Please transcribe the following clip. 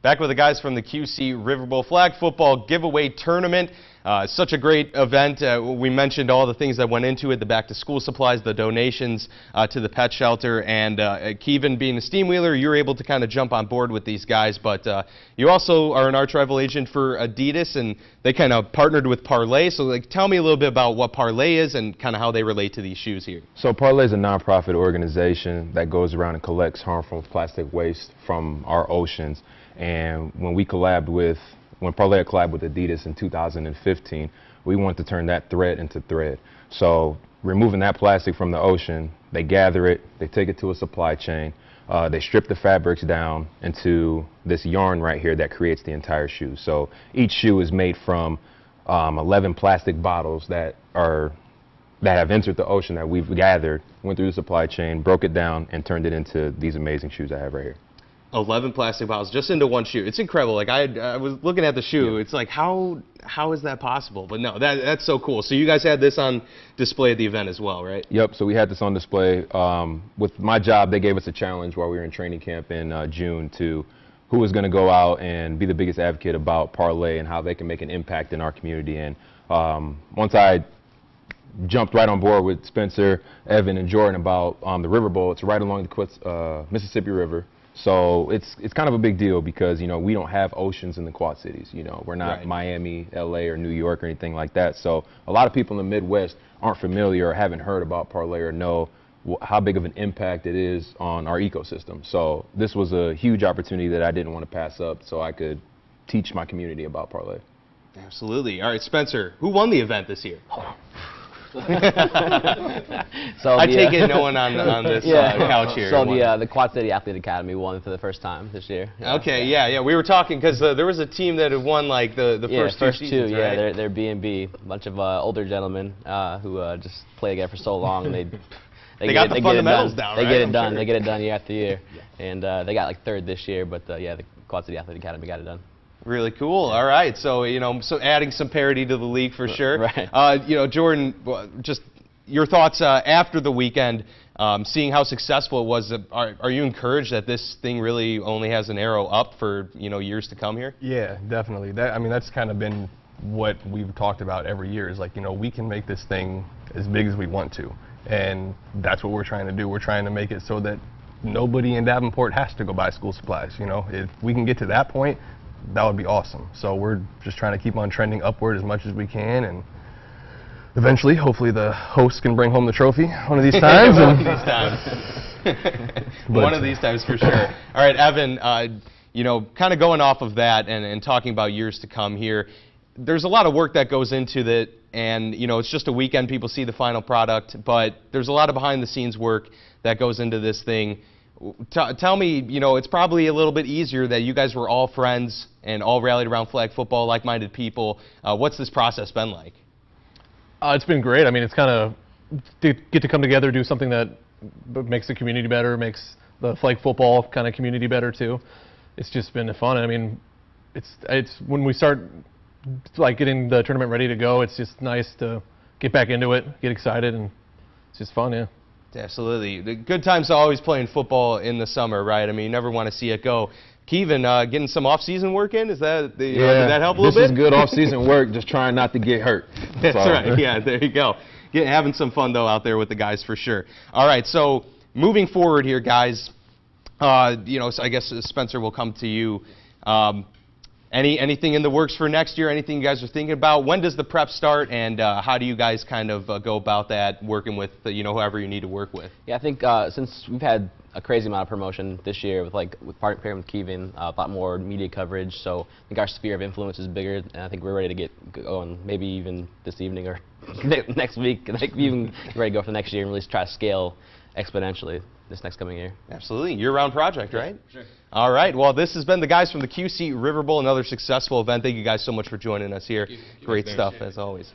Back with the guys from the QC River Bowl Flag Football Giveaway Tournament. Such a great event. We mentioned all the things that went into it, the back-to-school supplies, the donations to the pet shelter, and Kevin, being a steam wheeler, you were able to kind of jump on board with these guys, but you also are an arch rival agent for Adidas, and they kind of partnered with Parlay. So tell me a little bit about what Parlay is and kind of how they relate to these shoes here. So Parlay is a nonprofit organization that goes around and collects harmful plastic waste from our oceans. And when Parlay collabed with Adidas in 2015, we wanted to turn that thread into thread. So removing that plastic from the ocean, they gather it, they take it to a supply chain, they strip the fabrics down into this yarn right here that creates the entire shoe. So each shoe is made from 11 plastic bottles that have entered the ocean that we've gathered, went through the supply chain, broke it down, and turned it into these amazing shoes I have right here. 11 plastic bottles just into one shoe. It's incredible. Like I was looking at the shoe. Yeah. It's like how is that possible? But no, that's so cool. So you guys had this on display at the event as well, right? Yep. So we had this on display. With my job, they gave us a challenge while we were in training camp in June to who was going to go out and be the biggest advocate about Parlay and how they can make an impact in our community. And once I jumped right on board with Spencer, Evan, and Jordan about the River Bowl. It's right along the Mississippi River. So it's kind of a big deal because, you know, we don't have oceans in the Quad Cities. You know, we're not Miami, LA, or New York or anything like that. So a lot of people in the Midwest aren't familiar or haven't heard about Parlay or know how big of an impact it is on our ecosystem. So this was a huge opportunity that I didn't want to pass up so I could teach my community about Parlay. Absolutely. All right, Spencer, who won the event this year? So I take it no one on this couch here. So the Quad City Athlete Academy won for the first time this year. Okay, yeah. We were talking because there was a team that had won like the first two seasons, right? Yeah, they're B&B, a bunch of older gentlemen who just play together for so long. And they got the fundamentals down, right? They get it done. They get it done year after year. And they got like third this year, but yeah, the Quad City Athlete Academy got it done. Really cool. All right. So, you know, adding some parity to the league for sure. Right. You know, Jordan, just your thoughts after the weekend, seeing how successful it was. Are you encouraged that this thing really only has an arrow up for, you know, years to come here? Yeah, definitely. I mean, that's kind of been what we've talked about every year is like, you know, we can make this thing as big as we want to. And that's what we're trying to do. We're trying to make it so that nobody in Davenport has to go buy school supplies. You know, if we can get to that point, that would be awesome. So we're just trying to keep on trending upward as much as we can, and eventually, hopefully, the host can bring home the trophy one of these times. One of these times. One of these times for sure. All right, Evan, you know, kind of going off of that and talking about years to come here, there's a lot of work that goes into that, and, you know, it's just a weekend. People see the final product, but there's a lot of behind-the-scenes work that goes into this thing. Tell me, you know, it's probably a little bit easier that you guys were all friends and all rallied around flag football, like-minded people. What's this process been like? It's been great. I mean, it's kind of to get to come together, do something that makes the community better, makes the flag football kind of community better too. It's just been fun. I mean, it's when we start like getting the tournament ready to go, it's just nice to get back into it, get excited, and it's just fun, yeah. Absolutely. The good times are always playing football in the summer, right? I mean, you never want to see it go. Kevin, getting some off-season work in, is that did that help a little bit? This is good off-season work, just trying not to get hurt. That's right. Yeah, there you go. Having some fun, though, out there with the guys for sure. All right, so moving forward here, guys, you know, so I guess Spencer will come to you. Anything in the works for next year? Anything you guys are thinking about? When does the prep start, and how do you guys kind of go about that, working with you know, whoever you need to work with? Yeah, I think since we've had a crazy amount of promotion this year with pairing with Kevin, a lot more media coverage, so I think our sphere of influence is bigger, and I think we're ready to get going, maybe even this evening or next week. I think we even ready to go for next year and really try to scale exponentially this next coming year. Absolutely. Year-round project, right? Sure. All right. Well, this has been the guys from the QC River Bowl, another successful event. Thank you guys so much for joining us here. Great stuff, as always.